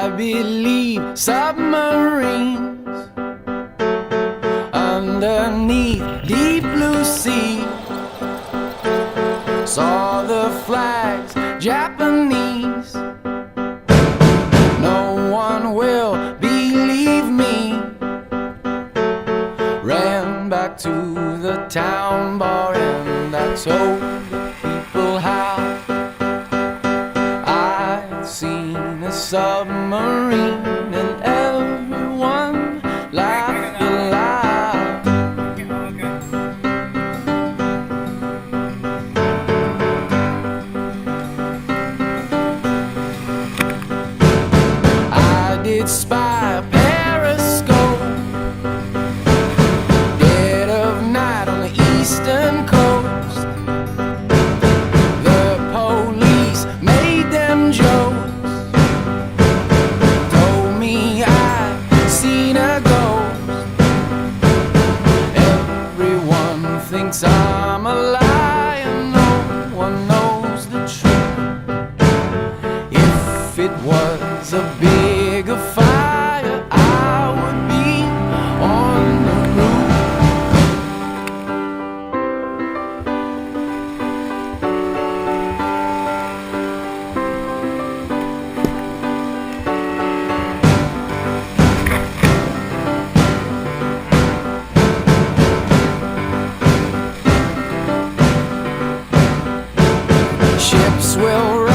I believe submarines underneath deep blue sea. Saw the flags, Japanese. No one will believe me. Ran back to the town bar and I told the people how I'd seen a submarine, and everyone laughed aloud. I did spy a periscope, dead of night on the eastern coast. The police made them jokes, told me I'd seen a ghost. Everyone thinks I'm a liar, no one knows the truth. If it was a bigger fire, I would be on the roof. Ships will